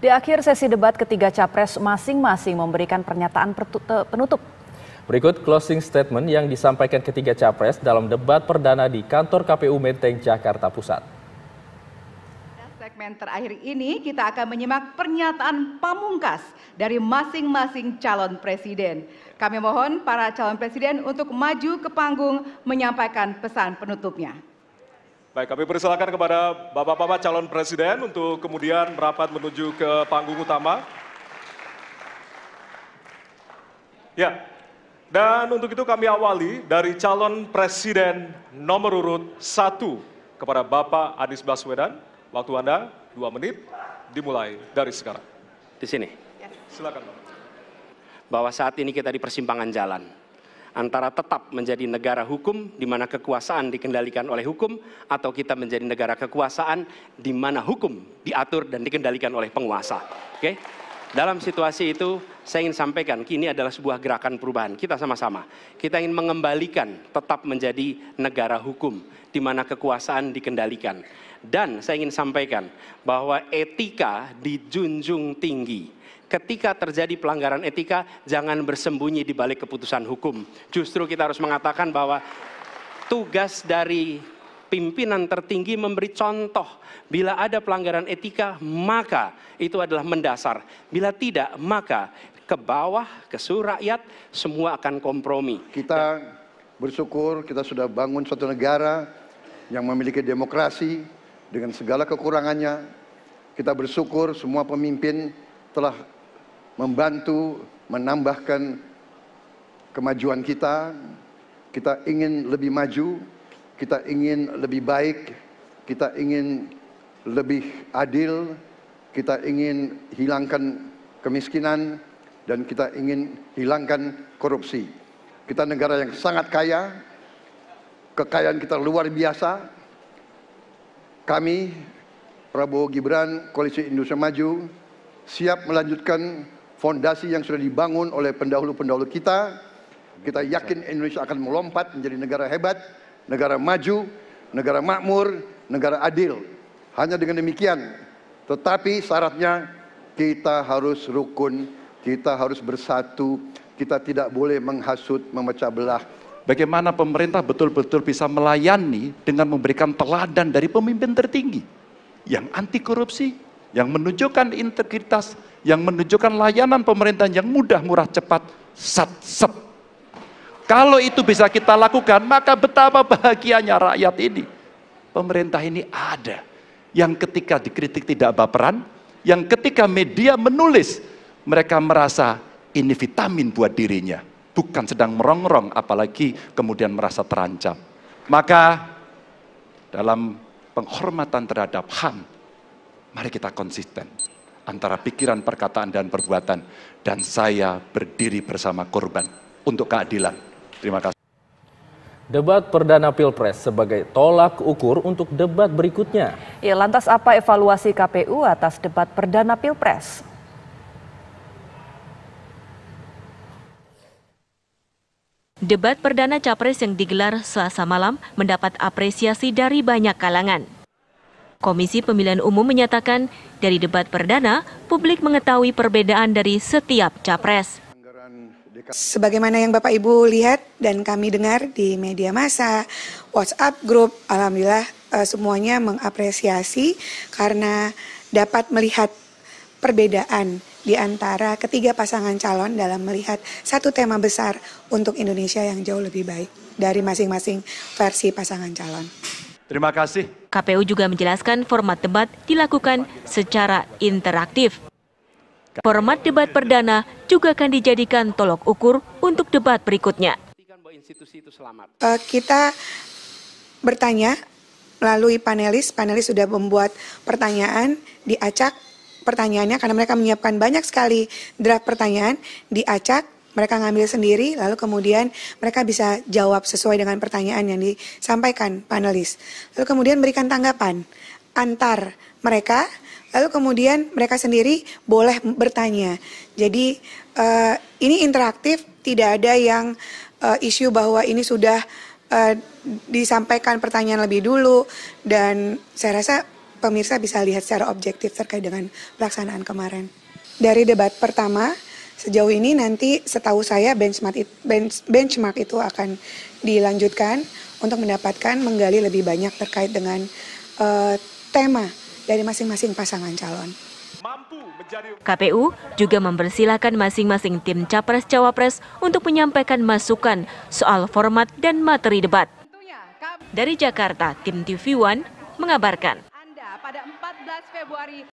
Di akhir sesi debat ketiga capres masing-masing memberikan pernyataan penutup. Berikut closing statement yang disampaikan ketiga capres dalam debat perdana di kantor KPU Menteng, Jakarta Pusat. Segmen terakhir ini kita akan menyimak pernyataan pamungkas dari masing-masing calon presiden. Kami mohon para calon presiden untuk maju ke panggung menyampaikan pesan penutupnya. Baik, kami persilakan kepada Bapak-Bapak calon presiden untuk kemudian merapat menuju ke panggung utama. Ya, dan untuk itu kami awali dari calon presiden nomor urut 1 kepada Bapak Anies Baswedan. Waktu Anda 2 menit, dimulai dari sekarang. Di sini. Silakan, Bapak. Bahwa saat ini kita di persimpangan jalan antara tetap menjadi negara hukum di mana kekuasaan dikendalikan oleh hukum, atau kita menjadi negara kekuasaan di mana hukum diatur dan dikendalikan oleh penguasa. Oke? Dalam situasi itu saya ingin sampaikan ini adalah sebuah gerakan perubahan. Kita sama-sama. Kita ingin mengembalikan tetap menjadi negara hukum di mana kekuasaan dikendalikan. Dan saya ingin sampaikan bahwa etika dijunjung tinggi. Ketika terjadi pelanggaran etika, jangan bersembunyi di balik keputusan hukum. Justru kita harus mengatakan bahwa tugas dari pimpinan tertinggi memberi contoh. Bila ada pelanggaran etika, maka itu adalah mendasar. Bila tidak, maka ke bawah, ke seluruh rakyat, semua akan kompromi. Kita bersyukur kita sudah bangun suatu negara yang memiliki demokrasi dengan segala kekurangannya. Kita bersyukur semua pemimpin telah membantu menambahkan kemajuan kita. Kita ingin lebih maju, kita ingin lebih baik, kita ingin lebih adil, kita ingin hilangkan kemiskinan, dan kita ingin hilangkan korupsi. Kita negara yang sangat kaya, kekayaan kita luar biasa. Kami, Prabowo Gibran, Koalisi Indonesia Maju, siap melanjutkan fondasi yang sudah dibangun oleh pendahulu-pendahulu kita. Kita yakin Indonesia akan melompat menjadi negara hebat, negara maju, negara makmur, negara adil. Hanya dengan demikian, tetapi syaratnya kita harus rukun, kita harus bersatu, kita tidak boleh menghasut, memecah belah. Bagaimana pemerintah betul-betul bisa melayani dengan memberikan teladan dari pemimpin tertinggi yang anti korupsi, yang menunjukkan integritas, yang menunjukkan layanan pemerintahan yang mudah, murah, cepat, sat-sep. Kalau itu bisa kita lakukan, maka betapa bahagianya rakyat ini. Pemerintah ini ada yang ketika dikritik tidak baperan, yang ketika media menulis, mereka merasa ini vitamin buat dirinya, bukan sedang merongrong, apalagi kemudian merasa terancam. Maka dalam penghormatan terhadap HAM, mari kita konsisten antara pikiran, perkataan, dan perbuatan. Dan saya berdiri bersama korban untuk keadilan. Terima kasih. Debat perdana Pilpres sebagai tolak ukur untuk debat berikutnya. Ya, lantas apa evaluasi KPU atas debat perdana Pilpres? Debat perdana Capres yang digelar Selasa malam mendapat apresiasi dari banyak kalangan. Komisi Pemilihan Umum menyatakan dari debat perdana, publik mengetahui perbedaan dari setiap capres. Sebagaimana yang Bapak Ibu lihat dan kami dengar di media massa, WhatsApp grup, alhamdulillah semuanya mengapresiasi karena dapat melihat perbedaan di antara ketiga pasangan calon dalam melihat satu tema besar untuk Indonesia yang jauh lebih baik dari masing-masing versi pasangan calon. Terima kasih. KPU juga menjelaskan format debat dilakukan secara interaktif. Format debat perdana juga akan dijadikan tolok ukur untuk debat berikutnya. Kita bertanya melalui panelis sudah membuat pertanyaan, diacak pertanyaannya karena mereka menyiapkan banyak sekali draft pertanyaan, diacak, mereka ngambil sendiri, lalu kemudian mereka bisa jawab sesuai dengan pertanyaan yang disampaikan panelis. Lalu kemudian berikan tanggapan antar mereka, lalu kemudian mereka sendiri boleh bertanya. Jadi ini interaktif, tidak ada yang isu bahwa ini sudah disampaikan pertanyaan lebih dulu, dan saya rasa pemirsa bisa lihat secara objektif terkait dengan pelaksanaan kemarin. Dari debat pertama, sejauh ini nanti setahu saya benchmark itu akan dilanjutkan untuk mendapatkan menggali lebih banyak terkait dengan tema dari masing-masing pasangan calon. KPU juga mempersilahkan masing-masing tim Capres-Cawapres untuk menyampaikan masukan soal format dan materi debat. Dari Jakarta, tim TV One mengabarkan. Pada 14 Februari